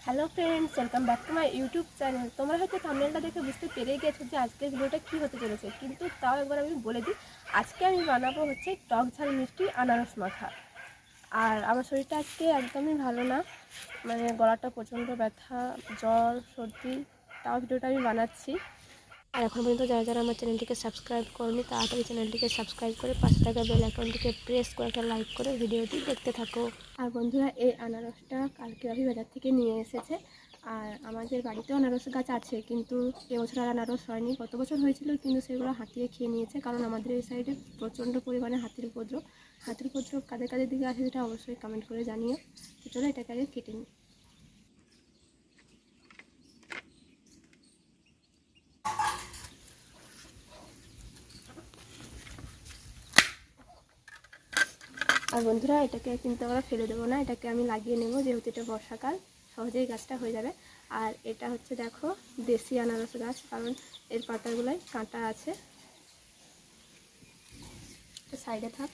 Hello friends, welcome back to my YouTube channel. তোমরা হয়তো থাম্বনেলটা দেখে বুঝতে পেরে গেছো যে আজকের ভিডিওটা কী হতে চলেছে, কিন্তু তাও একবার আমি বলে দিই। আজকে আমি বানাবো হচ্ছে টক ঝাল মিষ্টি আনারস মাখা। আর আমার শরীরটা আজকে একদমই ভালো না, মানে গলাটা প্রচণ্ড ব্যথা, জ্বর, সর্দি। তাও ভিডিওটা আমি বানাচ্ছি। আর এখন পর্যন্ত যারা যারা আমার চ্যানেলটিকে সাবস্ক্রাইব করেনি তাড়াতাড়ি চ্যানেলটিকে সাবস্ক্রাইব করে পাশে থাকা বেল আইকনটিকে প্রেস করে একটা লাইক করে ভিডিওটি দেখতে থাকো। আর বন্ধুরা, এই আনারসটা কালকে আমি বাজার থেকে নিয়ে এসেছে। আর আমাদের বাড়িতেও আনারস গাছ আছে, কিন্তু এবছর আর আনারস হয়নি। গত বছর হয়েছিল, কিন্তু সেগুলো হাতিয়ে খেয়ে নিয়েছে, কারণ আমাদের এই সাইডে প্রচণ্ড পরিমাণে হাতির উপদ্রব। হাতির উপদ্রব কাদের কাদের দিকে আছে সেটা অবশ্যই কমেন্ট করে জানিও। তো চলো এটাকে আগে কেটে নিই। আর বন্ধুরা, এটাকে কিন্তু আমরা ফেলে দেবো না, এটাকে আমি লাগিয়ে নেবো, যেহেতু এটা বর্ষাকাল, সহজেই গাছটা হয়ে যাবে। আর এটা হচ্ছে দেখো দেশি আনারস গাছ, কারণ এর পাতাগুলোয় কাঁটা আছে। সাইডে থাক।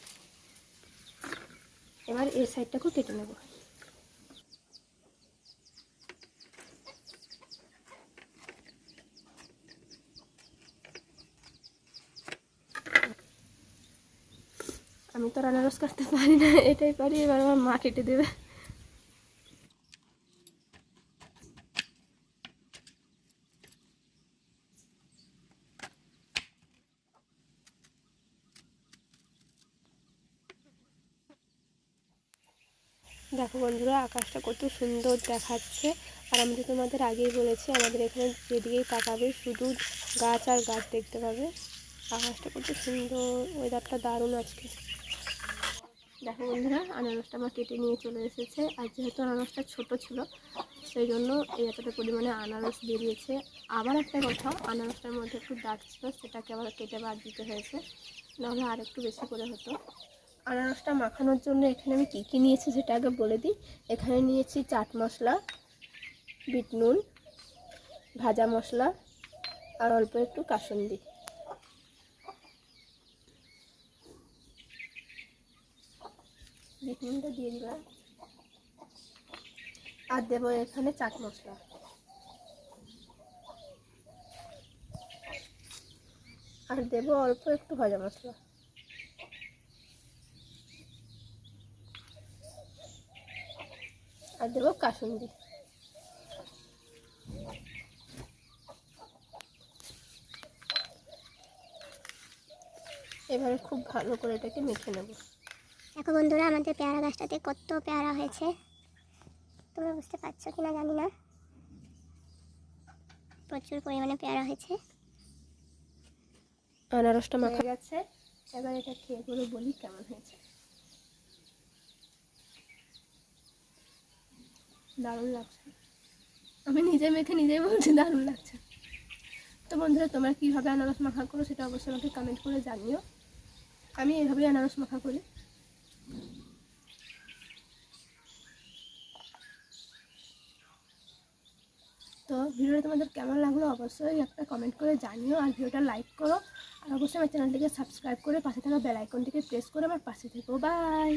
এবার এই সাইডটাকেও কেটে নেব। আমি তো আনারস কাটতে পারি না, এটাই পারি, এবার আমার মা কেটে দেবে। দেখো বন্ধুরা, আকাশটা কত সুন্দর দেখাচ্ছে। আর আমি তো তোমাদের আগেই বলেছি, আমাদের এখানে যেদিকেই তাকাবে শুধু গাছ আর গাছ দেখতে পাবে। আকাশটা কত সুন্দর, ওয়েদারটা দারুণ আজকে। দেখো বন্ধুরা, আনারসটা আমার কেটে নিয়ে চলে এসেছে। আর যেহেতু আনারসটা ছোট ছিল, সেই জন্য এই এতটা পরিমাণে আনারস বেরিয়েছে। আবার একটা কথা, আনারসটার মধ্যে একটু দাগ ছিল, সেটাকে আবার কেটে বাদ দিতে হয়েছে, নাহলে আর একটু বেশি করে হতো। আনারসটা মাখানোর জন্য এখানে আমি কী কী নিয়েছি সেটা আগে বলে দিই। এখানে নিয়েছি চাট মশলা, বিট নুন, ভাজা মশলা, আর অল্প একটু কাসুন্দি। বিট নুনটা দিয়ে দিলাম। আর দেবো এখানে চাট মশলা। আর দেবো অল্প একটু ভাজা মশলা। আর দেবো কাসুন্দি। এবারে খুব ভালো করে এটাকে মেখে নেব। দেখো বন্ধুরা, আমাদের পেয়ারা গাছটাতে কত পেয়ারা হয়েছে, তোমরা বুঝতে পারছো কিনা জানি না, প্রচুর পরিমাণে পেয়ারা হয়েছে। আনারসটা মাখা গেছে, এবার এটা খেয়ে করে বলি কেমন হয়েছে। দারুণ লাগছে, আমি নিজে মেখে নিজেই বলছি দারুণ লাগছে। তো বন্ধুরা, তোমরা কীভাবে আনারস মাখা করো সেটা অবশ্যই আমাকে কমেন্ট করে জানিও। আমি এইভাবেই আনারস মাখা করি। তো ভিডিওটা তোমাদের কেমন লাগলো অবশ্যই একটা কমেন্ট করে জানিও, আর ভিডিওটা লাইক করো, আর অবশ্যই আমার চ্যানেলটিকে সাবস্ক্রাইব করে পাশে থাকা বেল আইকনটিকে প্রেস করে আমার পাশে থেকো। বাই।